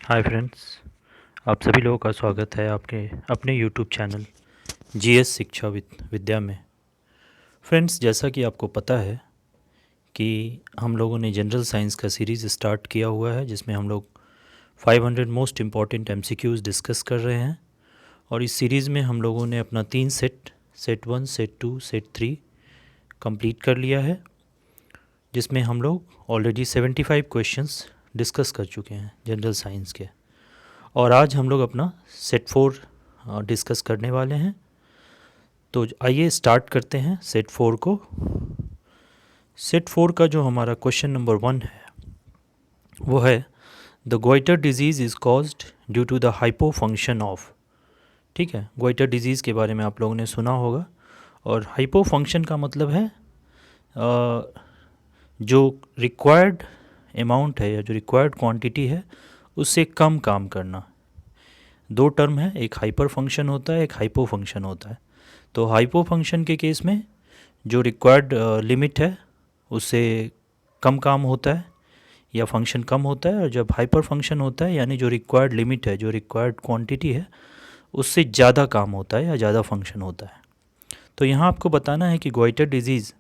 Hi friends, आप सभी लोगों का स्वागत है आपके अपने यूट्यूब चैनल जीएस शिक्षा विद्या में। फ्रेंड्स, जैसा कि आपको पता है कि हम लोगों ने जनरल साइंस का सीरीज़ स्टार्ट किया हुआ है, जिसमें हम लोग 500 मोस्ट इम्पॉर्टेंट एमसीक्यूज़ डिस्कस कर रहे हैं। और इस सीरीज़ में हम लोगों ने अपना 3 सेट 1, सेट 2, सेट 3 कंप्लीट कर लिया है, जिसमें हम लोग ऑलरेडी 75 क्वेश्चंस डिस्कस कर चुके हैं जनरल साइंस के। और आज हम लोग अपना सेट 4 डिस्कस करने वाले हैं। तो आइए स्टार्ट करते हैं सेट 4 को। सेट 4 का जो हमारा क्वेश्चन नंबर 1 है वो है the goitre disease is caused due to the hypo function of. ठीक है, गोइटर डिजीज़ के बारे में आप लोगों ने सुना होगा। और हाइपो फंक्शन का मतलब है जो रिक्वायर्ड अमाउंट है या जो रिक्वायर्ड क्वांटिटी है उससे कम काम करना। दो टर्म है, एक हाइपर फंक्शन होता है, एक हाइपो फंक्शन होता है। तो हाइपो फंक्शन के केस में जो रिक्वायर्ड लिमिट है उससे कम काम होता है या फंक्शन कम होता है। और जब हाइपर फंक्शन होता है यानी जो रिक्वायर्ड लिमिट है, जो रिक्वायर्ड क्वांटिटी है, उससे ज़्यादा काम होता है या ज़्यादा फंक्शन होता है। तो यहाँ आपको बताना है कि गोइटर डिजीज़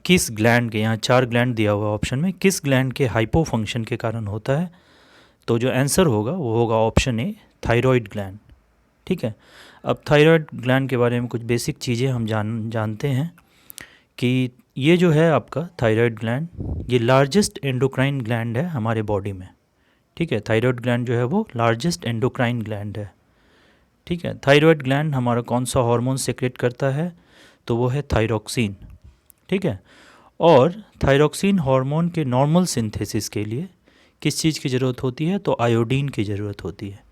किस ग्लैंड के, यहाँ 4 ग्लैंड दिया हुआ ऑप्शन में, किस ग्लैंड के हाइपो फंक्शन के कारण होता है। तो जो आंसर होगा वो होगा ऑप्शन ए, थायराइड ग्लैंड। ठीक है, अब थायराइड ग्लैंड के बारे में कुछ बेसिक चीज़ें हम जानते हैं कि ये जो है आपका थायराइड ग्लैंड, ये लार्जेस्ट एंडोक्राइन ग्लैंड है हमारे बॉडी में। ठीक है, थायराइड ग्लैंड जो है वो लार्जेस्ट एंडोक्राइन ग्लैंड है। ठीक है, थायराइड ग्लैंड हमारा कौन सा हार्मोन सेक्रेट करता है, तो वो है थायरोक्सिन। ठीक है, और थायरोक्सिन हार्मोन के नॉर्मल सिंथेसिस के लिए किस चीज़ की ज़रूरत होती है, तो आयोडीन की ज़रूरत होती है।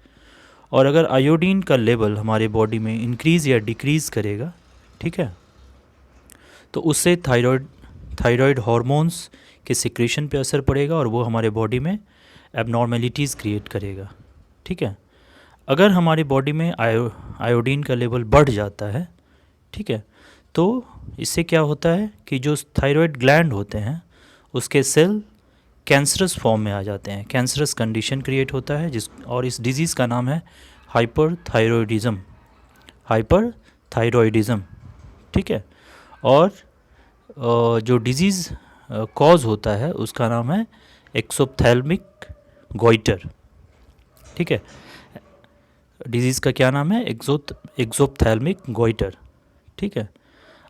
और अगर आयोडीन का लेवल हमारे बॉडी में इंक्रीज़ या डिक्रीज़ करेगा, ठीक है, तो उससे थायराइड हार्मोन्स के सिक्रेशन पे असर पड़ेगा और वो हमारे बॉडी में एबनॉर्मेलिटीज़ क्रिएट करेगा। ठीक है, अगर हमारी बॉडी में आयोडीन का लेवल बढ़ जाता है, ठीक है, तो इससे क्या होता है कि जो थायराइड ग्लैंड होते हैं उसके सेल कैंसरस फॉर्म में आ जाते हैं, कैंसरस कंडीशन क्रिएट होता है और इस डिज़ीज़ का नाम है हाइपरथायरॉयडिज्म। हाइपरथायरॉयडिज्म, ठीक है। और जो डिज़ीज़ कॉज होता है उसका नाम है एक्सोप्थेल्मिक गोइटर। ठीक है, डिज़ीज़ का क्या नाम है, एक्सोप्थेल्मिक गोइटर। ठीक है,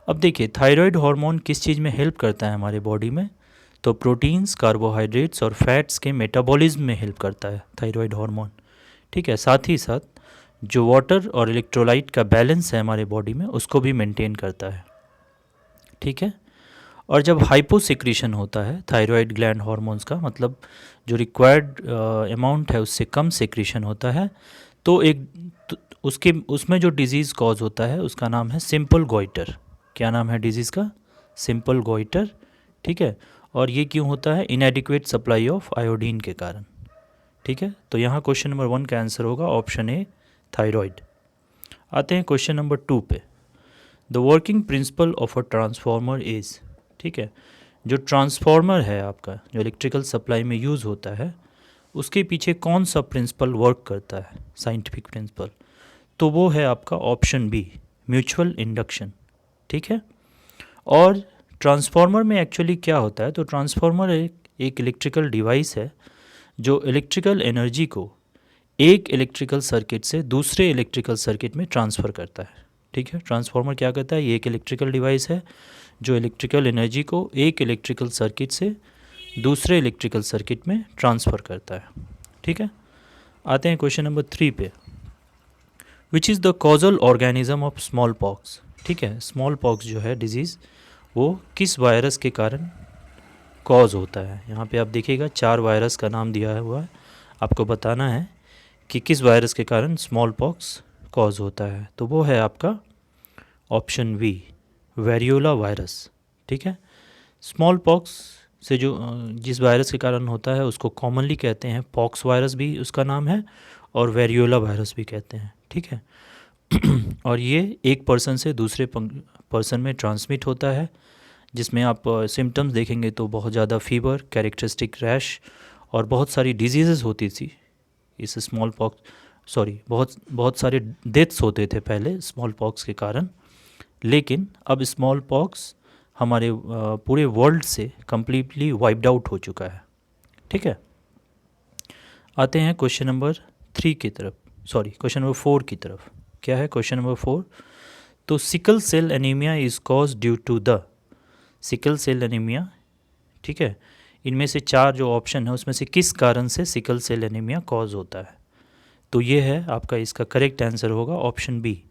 अब देखिए थायराइड हार्मोन किस चीज़ में हेल्प करता है हमारे बॉडी में, तो प्रोटीन्स, कार्बोहाइड्रेट्स और फैट्स के मेटाबॉलिज्म में हेल्प करता है थायराइड हार्मोन। ठीक है, साथ ही साथ जो वाटर और इलेक्ट्रोलाइट का बैलेंस है हमारे बॉडी में उसको भी मेंटेन करता है। ठीक है, और जब हाइपोसिक्रीशन होता है थायराइड ग्लैंड हार्मोन्स का, मतलब जो रिक्वायर्ड अमाउंट है उससे कम सिक्रीशन होता है, तो उसमें जो डिज़ीज़ कॉज होता है उसका नाम है सिंपल गोइटर। क्या नाम है डिज़ीज़ का, सिंपल गोइटर। ठीक है, और ये क्यों होता है, इनएडिक्वेट सप्लाई ऑफ आयोडीन के कारण। ठीक है, तो यहाँ क्वेश्चन नंबर 1 का आंसर होगा ऑप्शन ए, थायराइड। आते हैं क्वेश्चन नंबर 2 पे। The working principle of a transformer is. ठीक है, जो ट्रांसफार्मर है आपका, जो इलेक्ट्रिकल सप्लाई में यूज़ होता है, उसके पीछे कौन सा प्रिंसिपल वर्क करता है, साइंटिफिक प्रिंसिपल, तो वो है आपका ऑप्शन बी, म्यूचुअल इंडक्शन। ठीक है, और ट्रांसफार्मर में एक्चुअली क्या होता है, तो ट्रांसफार्मर एक इलेक्ट्रिकल डिवाइस है जो इलेक्ट्रिकल एनर्जी को एक इलेक्ट्रिकल सर्किट से दूसरे इलेक्ट्रिकल सर्किट में ट्रांसफ़र करता है। ठीक है, ट्रांसफार्मर क्या करता है, ये एक इलेक्ट्रिकल डिवाइस है जो इलेक्ट्रिकल एनर्जी को एक इलेक्ट्रिकल सर्किट से दूसरे इलेक्ट्रिकल सर्किट में ट्रांसफ़र करता है। ठीक है, आते हैं क्वेश्चन नंबर 3 पे। विच is the causal organism of small pox. ठीक है, स्मॉल पॉक्स जो है डिजीज़, वो किस वायरस के कारण कॉज होता है। यहाँ पे आप देखिएगा 4 वायरस का नाम दिया हुआ है, आपको बताना है कि किस वायरस के कारण स्मॉल पॉक्स कॉज होता है, तो वो है आपका ऑप्शन वी, वेरियोला वायरस। ठीक है, स्मॉल पॉक्स से जो जिस वायरस के कारण होता है उसको कॉमनली कहते हैं पॉक्स वायरस, भी उसका नाम है, और वेरियोला वायरस भी कहते हैं। ठीक है, और ये एक पर्सन से दूसरे पर्सन में ट्रांसमिट होता है, जिसमें आप सिम्टम्स देखेंगे तो बहुत ज़्यादा फीवर, कैरेक्टरिस्टिक रैश और बहुत सारी डिजीज़ेस होती थी इस स्मॉल पॉक्स, सॉरी, बहुत बहुत सारे डेथ्स होते थे पहले स्मॉल पॉक्स के कारण। लेकिन अब स्मॉल पॉक्स हमारे पूरे वर्ल्ड से कम्प्लीटली वाइप्ड आउट हो चुका है। ठीक है, आते हैं क्वेश्चन नंबर 3 की तरफ, सॉरी क्वेश्चन नंबर 4 की तरफ। क्या है क्वेश्चन नंबर 4? तो sickle cell anaemia is cause due to the, sickle cell anaemia, ठीक है, इनमें से 4 जो ऑप्शन है उसमें से किस कारण से सिकल सेल एनीमिया कॉज होता है? तो ये है आपका, इसका करेक्ट आंसर होगा option B,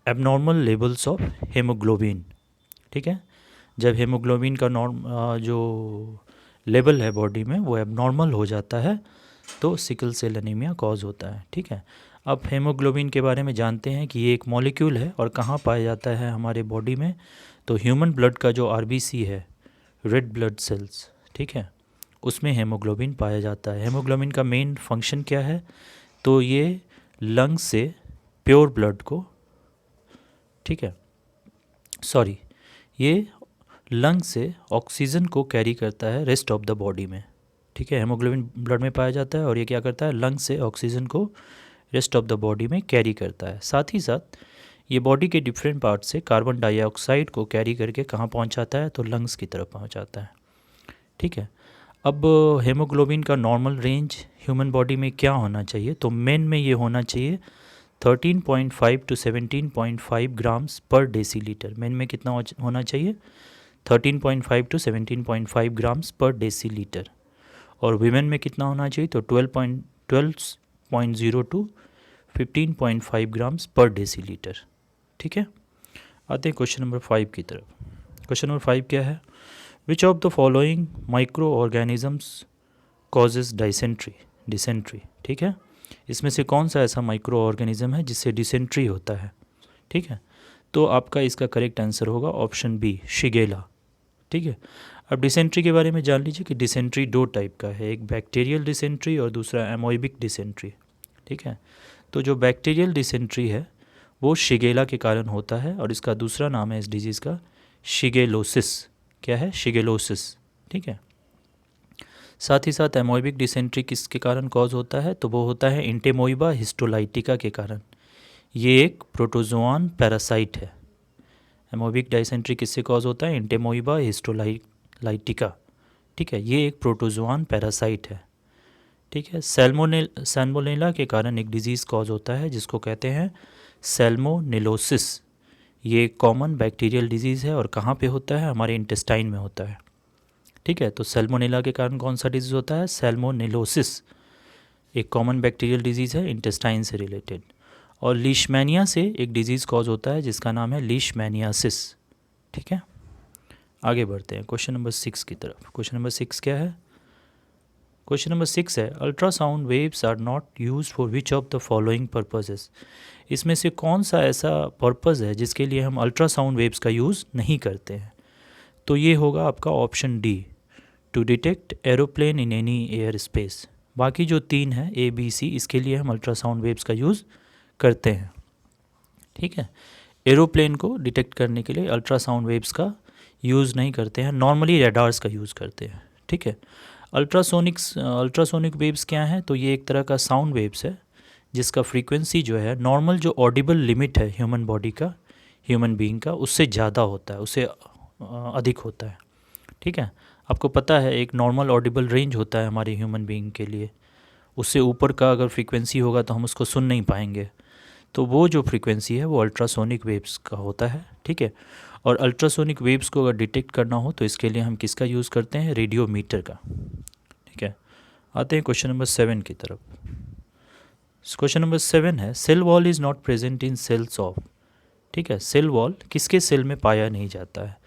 abnormal levels of haemoglobin. ठीक है, जब हेमोग्लोबिन का जो लेवल है बॉडी में वो एबनॉर्मल हो जाता है तो सिकल सेल एनीमिया कॉज होता है। ठीक है, अब हेमोग्लोबिन के बारे में जानते हैं कि ये एक मॉलिक्यूल है और कहाँ पाया जाता है हमारे बॉडी में। तो ह्यूमन ब्लड का जो आरबीसी है, रेड ब्लड सेल्स, ठीक है, उसमें हेमोग्लोबिन पाया जाता है। हेमोग्लोबिन का मेन फंक्शन क्या है? तो ये लंग्स से प्योर ब्लड को, ठीक है, सॉरी, ये लंग से ऑक्सीजन को कैरी करता है रेस्ट ऑफ द बॉडी में। ठीक है, हेमोग्लोबिन ब्लड में पाया जाता है और ये क्या करता है, लंग से ऑक्सीजन को रेस्ट ऑफ द बॉडी में कैरी करता है। साथ ही साथ ये बॉडी के डिफरेंट पार्ट से कार्बन डाइऑक्साइड को कैरी करके कहाँ पहुँचाता है? तो लंग्स की तरफ पहुँचाता है। ठीक है, अब हेमोग्लोबिन का नॉर्मल रेंज ह्यूमन बॉडी में क्या होना चाहिए? तो मेन में ये होना चाहिए 13.5 टू 17.5 ग्राम्स पर डेसीलीटर। मेन में कितना होना चाहिए? 13.5 टू 17.5 ग्राम्स पर डेसीलीटर। और वीमेन में कितना होना चाहिए? तो 12.0 टू 15.5 ग्राम्स पर डेसीलीटर। ठीक है, आते हैं क्वेश्चन नंबर 5 की तरफ। क्वेश्चन नंबर 5 क्या है? विच of the following micro organisms causes dysentery, dysentery. ठीक है, इसमें से कौन सा ऐसा माइक्रो ऑर्गेनिज्म है जिससे डिसेंट्री होता है? ठीक है, तो आपका इसका करेक्ट आंसर होगा ऑप्शन बी, शिगेला। ठीक है, अब डिसेंट्री के बारे में जान लीजिए कि डिसेंट्री 2 टाइप का है, एक बैक्टीरियल डिसेंट्री और दूसरा एमोइबिक डिसेंट्री। ठीक है, तो जो बैक्टीरियल डिसेंट्री है वो शिगेला के कारण होता है और इसका दूसरा नाम है इस डिजीज़ का शिगेलोसिस। क्या है? शिगेलोसिस। ठीक है, साथ ही साथ एमोइबिक डिसेंट्री किसके कारण कॉज होता है? तो वो होता है इंटेमोइबा हिस्टोलाइटिका के कारण। ये एक प्रोटोजोआन पैरासाइट है। एमोइबिक डिसेंट्री किससे कॉज होता है? इंटेमोइबा हिस्टोलाइटिका। ठीक है, ये एक प्रोटोजोआन पैरासाइट है। ठीक है, सैल्मोनेला के कारण एक डिजीज़ कॉज होता है जिसको कहते हैं सैल्मोनेलोसिस। ये एक कॉमन बैक्टीरियल डिजीज़ है और कहाँ पे होता है? हमारे इंटेस्टाइन में होता है। ठीक है, तो सैल्मोनेला के कारण कौन सा डिजीज़ होता है? सैल्मोनेलोसिस, एक कॉमन बैक्टीरियल डिजीज़ है इंटेस्टाइन से रिलेटेड। और लीशमैनिया से एक डिजीज़ कॉज होता है जिसका नाम है लीशमैनियासिस। ठीक है, आगे बढ़ते हैं क्वेश्चन नंबर 6 की तरफ। क्वेश्चन नंबर 6 क्या है? क्वेश्चन नंबर 6 है, ultrasound waves are not use for which of the following purposes. इसमें से कौन सा ऐसा पर्पज़ है जिसके लिए हम अल्ट्रासाउंड वेव्स का यूज़ नहीं करते हैं? तो ये होगा आपका option D, to detect aeroplane in any air space. बाकी जो 3 है ए बी सी, इसके लिए हम अल्ट्रासाउंड वेव्स का यूज़ करते हैं। ठीक है, एरोप्लेन को डिटेक्ट करने के लिए अल्ट्रासाउंड वेव्स का यूज़ नहीं करते हैं, नॉर्मली रेडार्स का यूज़ करते हैं। ठीक है, अल्ट्रासोनिक वेव्स क्या हैं? तो ये एक तरह का साउंड वेव्स है जिसका फ्रीक्वेंसी जो है नॉर्मल जो ऑडिबल लिमिट है ह्यूमन बॉडी का, ह्यूमन बीइंग का, उससे ज़्यादा होता है, उससे अधिक होता है। ठीक है, आपको पता है एक नॉर्मल ऑडिबल रेंज होता है हमारे ह्यूमन बीइंग के लिए, उससे ऊपर का अगर फ्रीक्वेंसी होगा तो हम उसको सुन नहीं पाएंगे। तो वो जो फ्रीक्वेंसी है वो अल्ट्रासोनिक वेव्स का होता है। ठीक है, और अल्ट्रासोनिक वेव्स को अगर डिटेक्ट करना हो तो इसके लिए हम किसका यूज़ करते हैं? रेडियोमीटर का। ठीक है, आते हैं क्वेश्चन नंबर 7 की तरफ। क्वेश्चन नंबर 7 है, cell wall is not present in cells of. ठीक है, सेल वॉल किसके सेल में पाया नहीं जाता है?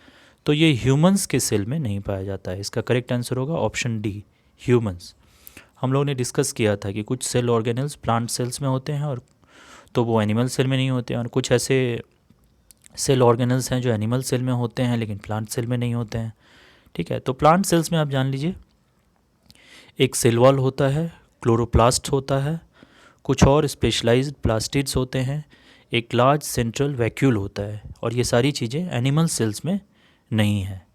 तो ये ह्यूमंस के सेल में नहीं पाया जाता है। इसका करेक्ट आंसर होगा ऑप्शन डी, ह्यूमंस। हम लोगों ने डिस्कस किया था कि कुछ सेल ऑर्गेनल्स प्लांट सेल्स में होते हैं और तो वो एनिमल सेल में नहीं होते हैं, और कुछ ऐसे सेल ऑर्गेनल्स हैं जो एनिमल सेल में होते हैं लेकिन प्लांट सेल में नहीं होते हैं। ठीक है, तो प्लांट सेल्स में आप जान लीजिए एक सेल वॉल होता है, क्लोरोप्लास्ट होता है, कुछ और स्पेशलाइज्ड प्लास्टिड्स होते हैं, एक लार्ज सेंट्रल वैक्यूल होता है, और ये सारी चीज़ें एनिमल सेल्स में नहीं है।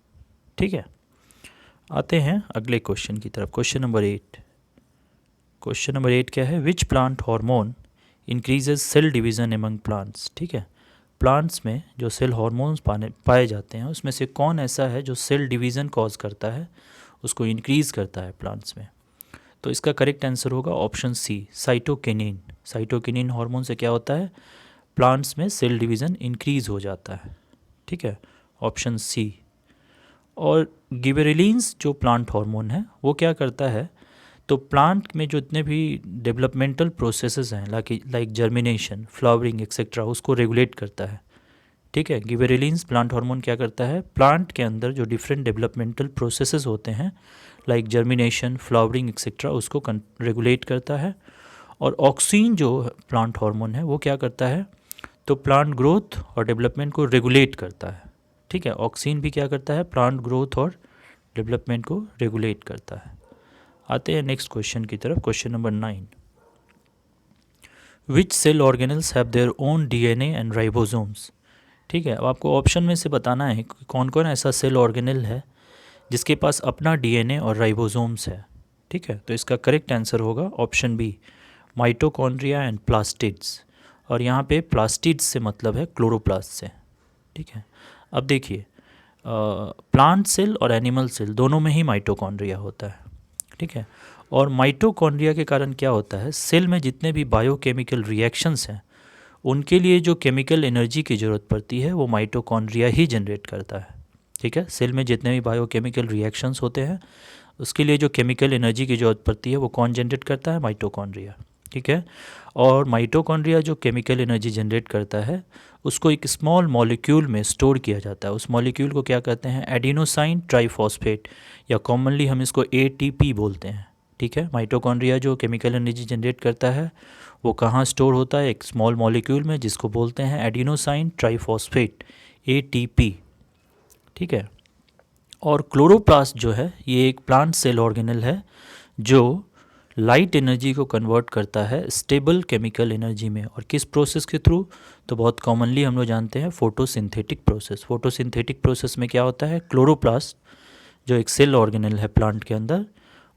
ठीक है, आते हैं अगले क्वेश्चन की तरफ। क्वेश्चन नंबर 8, क्वेश्चन नंबर 8 क्या है, which plant hormone increases cell division among plants. ठीक है, प्लांट्स में जो सेल हार्मोन्स पाए जाते हैं उसमें से कौन ऐसा है जो सेल डिवीज़न कॉज करता है, उसको इंक्रीज़ करता है प्लांट्स में। तो इसका करेक्ट आंसर होगा option C, cytokinin. Cytokinin hormone से क्या होता है, प्लांट्स में सेल डिवीज़न इंक्रीज़ हो जाता है। ठीक है, ऑप्शन सी। और गिबेरेलिन्स जो प्लांट हार्मोन है वो क्या करता है, तो प्लांट में जो इतने भी डेवलपमेंटल प्रोसेसेस हैं लाइक जर्मिनेशन, फ्लावरिंग एक्सेट्रा, उसको रेगुलेट करता है। ठीक है, गिबेरेलिन्स प्लांट हार्मोन क्या करता है, प्लांट के अंदर जो डिफरेंट डेवलपमेंटल प्रोसेसेस होते हैं लाइक जर्मिनेशन, फ्लावरिंग एक्सेट्रा, उसको रेगुलेट करता है। और ऑक्सिन जो प्लांट हार्मोन है वो क्या करता है, तो प्लांट ग्रोथ और डेवलपमेंट को रेगुलेट करता है। ठीक है, ऑक्सिन भी क्या करता है, प्लांट ग्रोथ और डेवलपमेंट को रेगुलेट करता है। आते हैं नेक्स्ट क्वेश्चन की तरफ, question number 9। Which cell organelles have their own DNA and ribosomes. ठीक है, अब आपको ऑप्शन में से बताना है कि कौन कौन ऐसा सेल ऑर्गेनल है जिसके पास अपना डीएनए और राइबोसोम्स है। ठीक है, तो इसका करेक्ट आंसर होगा option B, mitochondria and plastids. और यहाँ पे प्लास्टिड्स से मतलब है क्लोरोप्लास्ट से। ठीक है, अब देखिए, प्लांट सेल और एनिमल सेल दोनों में ही माइटोकॉन्ड्रिया होता है। ठीक है, और माइटोकॉन्ड्रिया के कारण क्या होता है, सेल में जितने भी बायोकेमिकल रिएक्शंस हैं उनके लिए जो केमिकल एनर्जी की ज़रूरत पड़ती है वो माइटोकॉन्ड्रिया ही जनरेट करता है। ठीक है, सेल में जितने भी बायोकेमिकल रिएक्शंस होते हैं उसके लिए जो केमिकल एनर्जी की ज़रूरत पड़ती है वो कौन जनरेट करता है, माइटोकॉन्ड्रिया। ठीक है, और माइटोकॉन्ड्रिया जो केमिकल एनर्जी जनरेट करता है उसको एक स्मॉल मॉलिक्यूल में स्टोर किया जाता है। उस मॉलिक्यूल को क्या कहते हैं, एडिनोसाइन ट्राइफॉस्फेट, या कॉमनली हम इसको एटीपी बोलते हैं। ठीक है, माइटोकॉन्ड्रिया जो केमिकल एनर्जी जनरेट करता है वो कहाँ स्टोर होता है, एक स्मॉल मॉलिक्यूल में जिसको बोलते हैं एडिनोसाइन ट्राइफॉस्फेट, एटीपी। ठीक है, और क्लोरोप्लास्ट जो है ये एक प्लांट सेल ऑर्गेनल है जो लाइट एनर्जी को कन्वर्ट करता है स्टेबल केमिकल एनर्जी में। और किस प्रोसेस के थ्रू, तो बहुत कॉमनली हम लोग जानते हैं फोटोसिंथेटिक प्रोसेस। फोटोसिंथेटिक प्रोसेस में क्या होता है, क्लोरोप्लास्ट जो एक सेल ऑर्गेनल है प्लांट के अंदर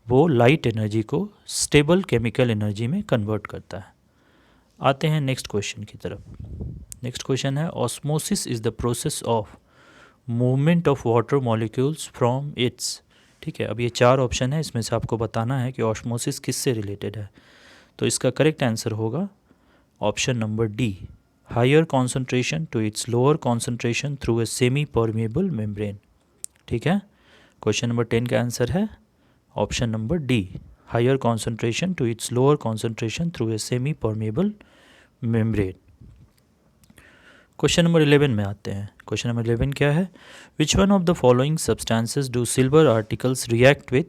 वो लाइट एनर्जी को स्टेबल केमिकल एनर्जी में कन्वर्ट करता है। आते हैं नेक्स्ट क्वेश्चन की तरफ। नेक्स्ट क्वेश्चन है, osmosis is the process of movement of water molecules from its. ठीक है, अब ये 4 ऑप्शन है, इसमें से आपको बताना है कि ऑस्मोसिस किससे रिलेटेड है। तो इसका करेक्ट आंसर होगा option number D, higher concentration to its lower concentration through a semi permeable membrane. ठीक है, क्वेश्चन नंबर 10 का आंसर है option number D, higher concentration to its lower concentration through a semi permeable membrane. Question number 11 में आते हैं। Question number 11 क्या है, which one of the following substances do silver articles react with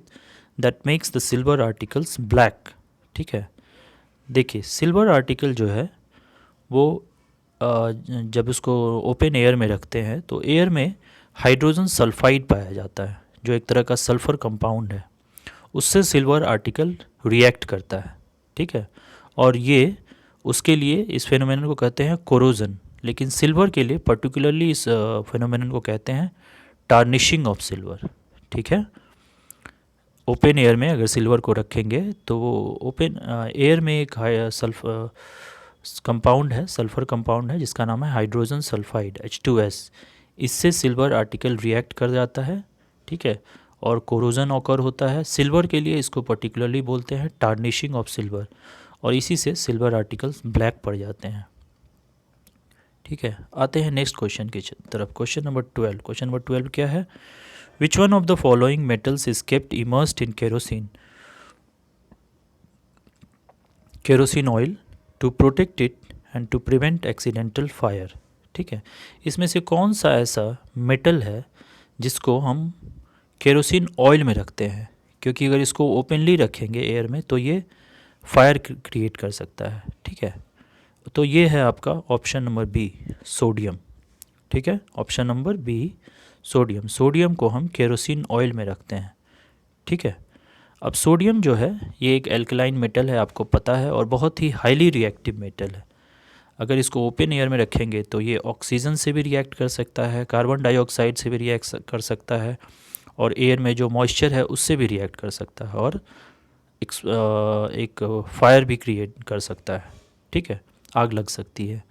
that makes the silver articles black. ठीक है, देखिए silver article जो है वो जब उसको ओपन एयर में रखते हैं तो एयर में हाइड्रोजन सल्फाइड पाया जाता है जो एक तरह का सल्फ़र कंपाउंड है, उससे सिल्वर आर्टिकल रिएक्ट करता है। ठीक है, और ये उसके लिए इस फेनोमेनन को कहते हैं कोरोजन। लेकिन सिल्वर के लिए पर्टिकुलरली इस फेनोमेनन को कहते हैं टार्निशिंग ऑफ सिल्वर। ठीक है, ओपन एयर में अगर सिल्वर को रखेंगे तो वो ओपन एयर में एक कंपाउंड है, सल्फ़र कंपाउंड है जिसका नाम है हाइड्रोजन सल्फाइड H2S। इससे सिल्वर आर्टिकल रिएक्ट कर जाता है। ठीक है, और कोरोजन ऑकर होता है। सिल्वर के लिए इसको पर्टिकुलरली बोलते हैं टार्निशिंग ऑफ सिल्वर, और इसी से सिल्वर आर्टिकल्स ब्लैक पड़ जाते हैं। ठीक है, आते हैं नेक्स्ट क्वेश्चन की तरफ। Question number 12। क्वेश्चन नंबर 12 क्या है, which one of the following metals is kept immersed in kerosene oil to protect it and to prevent accidental fire. ठीक है, इसमें से कौन सा ऐसा मेटल है जिसको हम केरोसिन ऑयल में रखते हैं, क्योंकि अगर इसको ओपनली रखेंगे एयर में तो ये फायर क्रिएट कर सकता है। ठीक है, तो ये है आपका ऑप्शन नंबर बी, सोडियम। ठीक है, option number B, sodium. Sodium को हम केरोसिन ऑयल में रखते हैं। ठीक है, अब सोडियम जो है ये एक एल्कलाइन मेटल है, आपको पता है, और बहुत ही हाईली रिएक्टिव मेटल है। अगर इसको ओपन एयर में रखेंगे तो ये ऑक्सीजन से भी रिएक्ट कर सकता है, कार्बन डाइऑक्साइड से भी रिएक्ट कर सकता है, और एयर में जो मॉइस्चर है उससे भी रिएक्ट कर सकता है, और एक फायर भी क्रिएट कर सकता है, ठीक है, आग लग सकती है।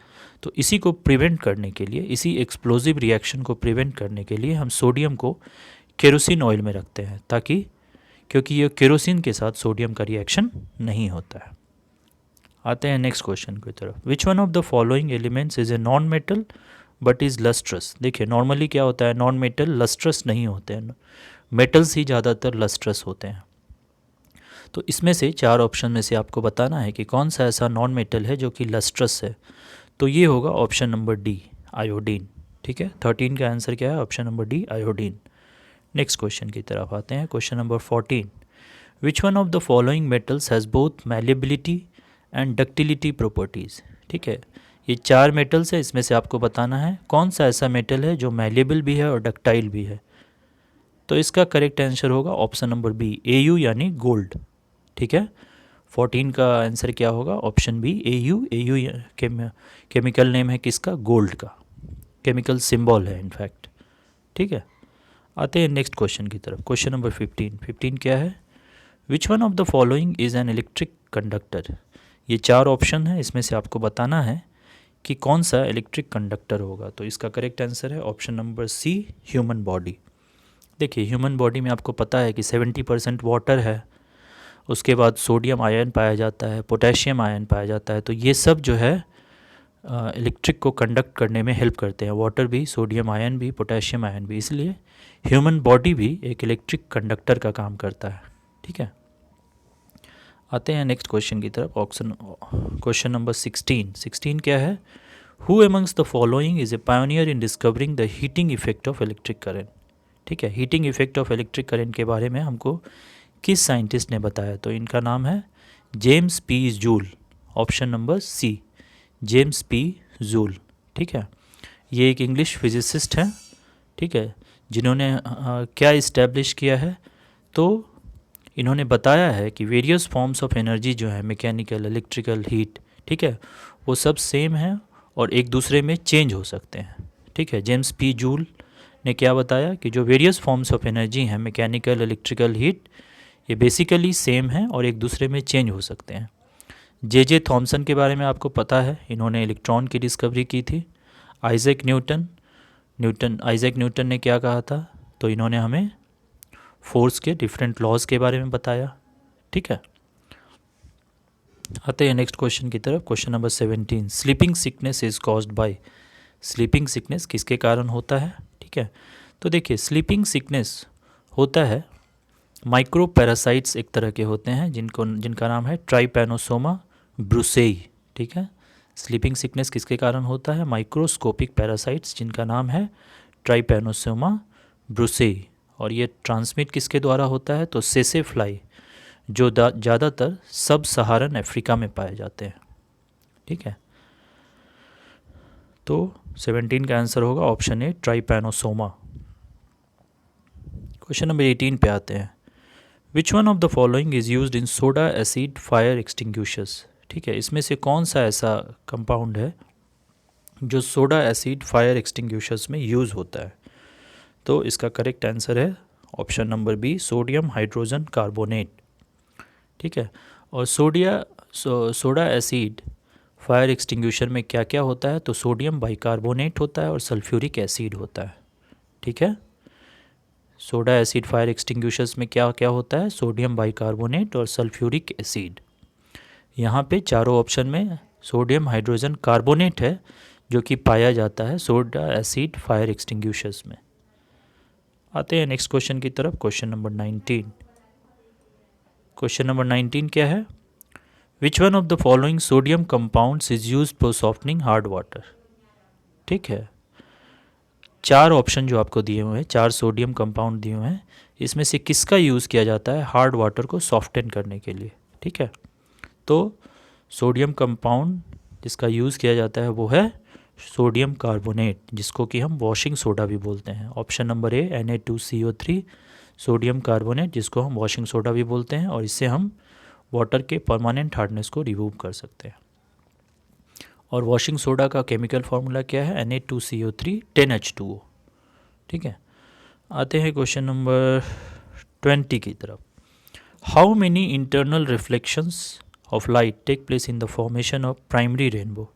तो इसी को प्रिवेंट करने के लिए, इसी एक्सप्लोजिव रिएक्शन को प्रिवेंट करने के लिए हम सोडियम को केरोसिन ऑयल में रखते हैं, ताकि क्योंकि ये केरोसिन के साथ सोडियम का रिएक्शन नहीं होता है। आते हैं नेक्स्ट क्वेश्चन की तरफ। विच one of the following elements is a non metal but is lustrous. देखिए नॉर्मली क्या होता है, नॉन मेटल लस्ट्रस नहीं होते हैं, मेटल्स ही ज़्यादातर लस्ट्रस होते हैं। तो इसमें से चार ऑप्शन में से आपको बताना है कि कौन सा ऐसा नॉन मेटल है जो कि लस्ट्रस है। तो ये होगा ऑप्शन नंबर डी, आयोडीन। ठीक है, 13 का आंसर क्या है, option number D, iodine. Next question की तरफ आते हैं, question number 14। Which one of the following metals has both malleability and ductility properties. ठीक है, ये चार मेटल्स है, इसमें से आपको बताना है कौन सा ऐसा मेटल है जो मैलेबल भी है और डक्टाइल भी है। तो इसका करेक्ट आंसर होगा ऑप्शन नंबर बी, एयू यानी गोल्ड। ठीक है, 14 का आंसर क्या होगा, option B, AU. AU chemical name है किसका, गोल्ड का, केमिकल सिंबल है इनफैक्ट। ठीक है, आते हैं नेक्स्ट क्वेश्चन की तरफ। क्वेश्चन नंबर 15 क्या है, which one of the following is an electric conductor. ये चार ऑप्शन है, इसमें से आपको बताना है कि कौन सा इलेक्ट्रिक कंडक्टर होगा। तो इसका करेक्ट आंसर है option number C, human body. देखिए ह्यूमन बॉडी में आपको पता है कि 70% वाटर है, उसके बाद सोडियम आयन पाया जाता है, पोटेशियम आयन पाया जाता है। तो ये सब जो है इलेक्ट्रिक को कंडक्ट करने में हेल्प करते हैं, वाटर भी, सोडियम आयन भी, पोटेशियम आयन भी। इसलिए ह्यूमन बॉडी भी एक इलेक्ट्रिक कंडक्टर का काम करता है। ठीक है, आते हैं नेक्स्ट क्वेश्चन की तरफ। क्वेश्चन नंबर 16 क्या है, who amongst the following is a pioneer in discovering the heating effect of electric current. ठीक है, heating effect of electric current के बारे में हमको किस साइंटिस्ट ने बताया। तो इनका नाम है James P Joule, option number C, James P Joule. ठीक है, ये एक इंग्लिश फिजिसिस्ट हैं। ठीक है, जिन्होंने क्या इस्टेब्लिश किया है, तो इन्होंने बताया है कि वेरियस फॉर्म्स ऑफ एनर्जी जो है, मैकेनिकल, इलेक्ट्रिकल, हीट, ठीक है, वो सब सेम हैं और एक दूसरे में चेंज हो सकते हैं। ठीक है, जेम्स पी जूल ने क्या बताया कि जो वेरियस फॉर्म्स ऑफ एनर्जी हैं, मैकेनिकल, इलेक्ट्रिकल, हीट, ये बेसिकली सेम हैं और एक दूसरे में चेंज हो सकते हैं। जे थॉमसन के बारे में आपको पता है, इन्होंने इलेक्ट्रॉन की डिस्कवरी की थी। आइजैक न्यूटन ने क्या कहा था, तो इन्होंने हमें फोर्स के डिफरेंट लॉज के बारे में बताया। ठीक है, आते हैं नेक्स्ट क्वेश्चन की तरफ। Question number 17, sleeping sickness is caused by. Sleeping sickness किसके कारण होता है। ठीक है, तो देखिए स्लीपिंग सिकनेस होता है, माइक्रो पैरासाइट्स एक तरह के होते हैं जिनका नाम है ट्राइपैनोसोमा ब्रुसेई। ठीक है, स्लीपिंग सिकनेस किसके कारण होता है, माइक्रोस्कोपिक पैरासाइट्स जिनका नाम है ट्राइपैनोसोमा ब्रुसेई। और ये ट्रांसमिट किसके द्वारा होता है, तो सेसे फ्लाई, जो ज़्यादातर सब सहारन अफ्रीका में पाए जाते हैं। ठीक है, तो 17 का आंसर होगा ऑप्शन ए, ट्राइपैनोसोमा। क्वेश्चन नंबर 18 पे आते हैं, विच one of the following is used in soda acid fire extinguishers. ठीक है, इसमें से कौन सा ऐसा कंपाउंड है जो सोडा एसिड फायर एक्सटिंग्विशर्स में यूज़ होता है। तो इसका करेक्ट आंसर है option number B, sodium hydrogen carbonate. ठीक है, और सोडा एसिड फायर एक्सटिंग्विशर में क्या क्या होता है, तो सोडियम बाइकार्बोनेट होता है और सल्फ्यूरिक एसिड होता है। ठीक है, सोडा एसिड फायर एक्सटिंग्विशर्स में क्या क्या होता है, सोडियम बाइकार्बोनेट और सल्फ्यूरिक एसिड। यहाँ पे चारों ऑप्शन में सोडियम हाइड्रोजन कार्बोनेट है जो कि पाया जाता है सोडा एसिड फायर एक्सटिंग्विशर्स में। आते हैं नेक्स्ट क्वेश्चन की तरफ। Question number 19। क्वेश्चन नंबर 19 क्या है, which one of the following sodium compounds is used for softening hard water. ठीक है, चार ऑप्शन जो आपको दिए हुए हैं, चार सोडियम कंपाउंड दिए हुए हैं, इसमें से किसका यूज़ किया जाता है हार्ड वाटर को सॉफ्टन करने के लिए। ठीक है, तो सोडियम कंपाउंड जिसका यूज़ किया जाता है वो है सोडियम कार्बोनेट, जिसको कि हम वॉशिंग सोडा भी बोलते हैं। ऑप्शन नंबर ए, Na2CO3, सोडियम कार्बोनेट, जिसको हम वॉशिंग सोडा भी बोलते हैं, और इससे हम वाटर के परमानेंट हार्डनेस को रिमूव कर सकते हैं। और वॉशिंग सोडा का केमिकल फार्मूला क्या है, Na2CO3 10H2O। ठीक है, आते हैं क्वेश्चन नंबर 20 की तरफ। How many internal reflections of light take place in the formation of primary rainbow?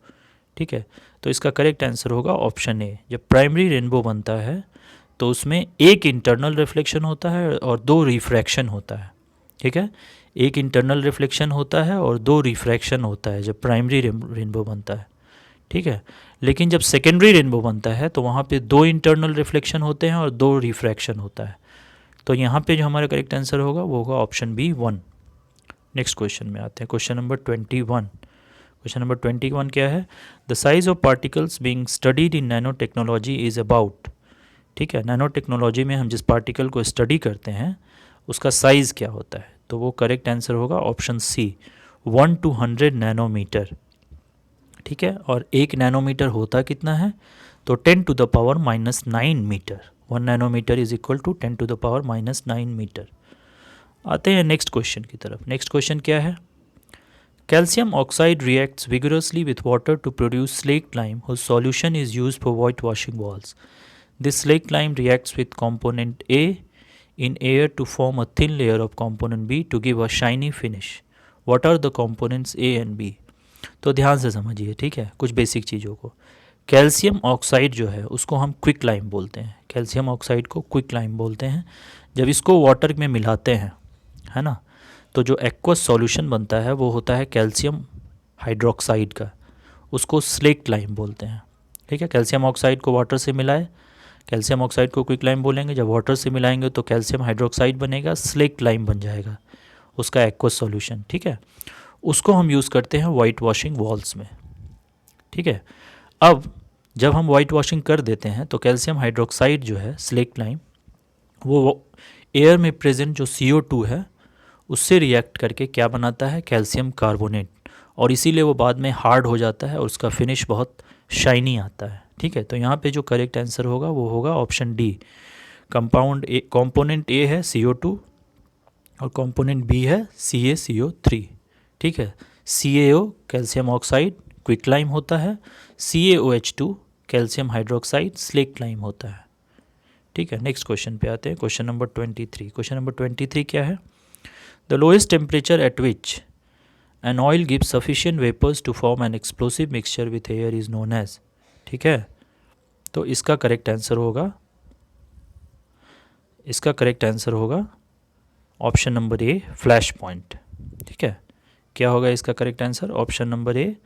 ठीक है, तो इसका करेक्ट आंसर होगा ऑप्शन ए। जब प्राइमरी रेनबो बनता है तो उसमें एक इंटरनल रिफ्लेक्शन होता है और दो रिफ्रैक्शन होता है। ठीक है, एक इंटरनल रिफ्लेक्शन होता है और दो रिफ्रैक्शन होता है जब प्राइमरी रेनबो बनता है। ठीक है, लेकिन जब सेकेंडरी रेनबो बनता है तो वहाँ पे दो इंटरनल रिफ्लेक्शन होते हैं और दो रिफ्रैक्शन होता है। तो यहाँ पे जो हमारा करेक्ट आंसर होगा वो होगा ऑप्शन बी 1। नेक्स्ट क्वेश्चन में आते हैं, क्वेश्चन नंबर 21। क्वेश्चन नंबर 21 क्या है? The size of particles being studied in nano technology is about. ठीक है, नैनो टेक्नोलॉजी में हम जिस पार्टिकल को स्टडी करते हैं उसका साइज़ क्या होता है? तो वो करेक्ट आंसर होगा ऑप्शन सी 1 to 100 नैनोमीटर। ठीक है, और एक नैनोमीटर होता कितना है? तो 10 to the power -9 metre. 1 nanometre is equal to 10 to the power -9 metre. आते हैं नेक्स्ट क्वेश्चन की तरफ। नेक्स्ट क्वेश्चन क्या है? Calcium oxide reacts vigorously with water to produce slaked lime whose solution is used for white washing walls. This slaked lime reacts with component A in air to form a thin layer of component B to give a shiny finish. What are the components A and B? तो ध्यान से समझिए, ठीक है, कुछ basic चीज़ों को। Calcium oxide जो है उसको हम क्विक लाइम बोलते हैं। कैल्शियम ऑक्साइड को क्विक लाइम बोलते हैं। जब इसको वाटर में मिलाते हैं, है ना, तो जो एक्वस सॉल्यूशन बनता है वो होता है कैल्शियम हाइड्रोक्साइड का, उसको स्लेक्ट लाइम बोलते हैं। ठीक है, कैल्शियम ऑक्साइड को वाटर से मिलाए, कैल्शियम ऑक्साइड को क्विक लाइम बोलेंगे। जब वाटर से मिलाएंगे तो कैल्शियम हाइड्रोक्साइड बनेगा, स्लेक्ट लाइम बन जाएगा उसका एक्वस सॉल्यूशन। ठीक है, उसको हम यूज़ करते हैं वाइट वॉशिंग वॉल्स में। ठीक है, अब जब हम वाइट वॉशिंग कर देते हैं तो कैल्शियम हाइड्रोक्साइड जो है स्लेक्ट लाइम, वो एयर में प्रेजेंट जो CO2 है उससे रिएक्ट करके क्या बनाता है? कैल्शियम कार्बोनेट, और इसीलिए वो बाद में हार्ड हो जाता है और उसका फिनिश बहुत शाइनी आता है। ठीक है, तो यहाँ पे जो करेक्ट आंसर होगा वो होगा ऑप्शन डी। कंपोनेंट ए है CO2 और कंपोनेंट बी है CaCO3। ठीक है, CaO calcium oxide quick lime होता है, CaOH2 calcium hydroxide slaked lime होता है। ठीक है, नेक्स्ट क्वेश्चन पे आते हैं, क्वेश्चन नंबर 23। क्वेश्चन नंबर 23 क्या है? The lowest temperature at which an oil gives sufficient vapours to form an explosive mixture with air is known as. ठीक है, तो इसका करेक्ट आंसर होगा option number A flash point. ठीक है, क्या होगा इसका correct answer? Option number A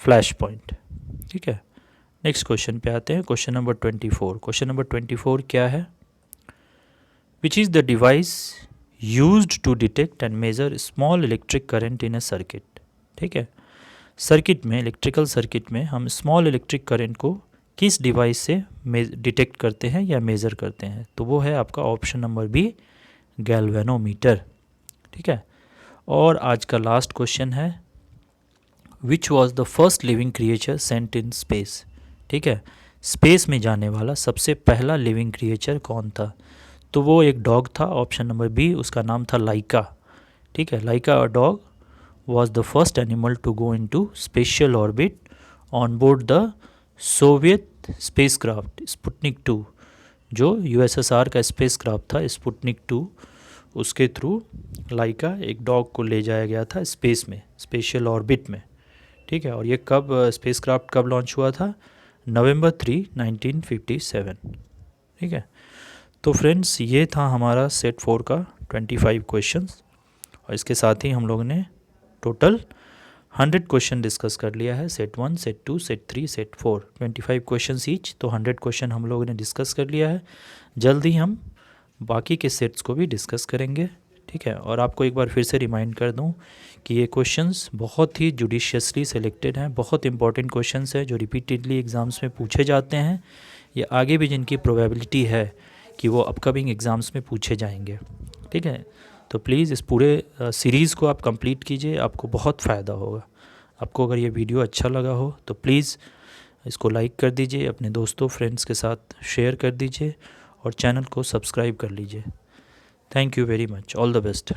flash point. ठीक है, नेक्स्ट क्वेश्चन पे आते हैं, क्वेश्चन नंबर 24। क्वेश्चन नंबर 24 क्या है? Which is the device used to detect and measure small electric current in a circuit? ठीक है, सर्किट में, इलेक्ट्रिकल सर्किट में हम स्मॉल इलेक्ट्रिक करंट को किस डिवाइस से डिटेक्ट करते हैं या मेज़र करते हैं? तो वो है आपका ऑप्शन नंबर बी गैल्वेनोमीटर। ठीक है, और आज का लास्ट क्वेश्चन है, which was the first living creature sent in space? ठीक है, स्पेस में जाने वाला सबसे पहला लिविंग क्रिएचर कौन था? तो वो एक डॉग था, ऑप्शन नंबर बी, उसका नाम था लाइका। ठीक है, Laika a dog was the first animal to go into special orbit on board the Soviet spacecraft Sputnik 2। जो USSR का स्पेसक्राफ्ट था स्पुतनिक 2, उसके थ्रू लाइका एक डॉग को ले जाया गया था स्पेस में, स्पेशल ऑर्बिट में। ठीक है, और ये कब स्पेसक्राफ्ट कब लॉन्च हुआ था? नवंबर 3, 1957। ठीक है, तो फ्रेंड्स ये था हमारा सेट 4 का 25 क्वेश्चंस, और इसके साथ ही हम लोगों ने टोटल 100 क्वेश्चन डिस्कस कर लिया है। Set 1, set 2, set 3, set 4, 25 question each, तो 100 क्वेश्चन हम लोगों ने डिस्कस कर लिया है। जल्दी हम बाकी के सेट्स को भी डिस्कस करेंगे। ठीक है, और आपको एक बार फिर से रिमाइंड कर दूं कि ये क्वेश्चंस बहुत ही जुडिशियसली सेलेक्टेड हैं, बहुत इंपॉर्टेंट क्वेश्चंस हैं जो रिपीटेडली एग्ज़ाम्स में पूछे जाते हैं, या आगे भी जिनकी प्रोबेबिलिटी है कि वो अपकमिंग एग्ज़ाम्स में पूछे जाएंगे। ठीक है, तो प्लीज़ इस पूरे सीरीज़ को आप कंप्लीट कीजिए, आपको बहुत फ़ायदा होगा। आपको अगर ये वीडियो अच्छा लगा हो तो प्लीज़ इसको लाइक कर दीजिए, अपने दोस्तों फ्रेंड्स के साथ शेयर कर दीजिए और चैनल को सब्सक्राइब कर लीजिए। Thank you very much, all the best.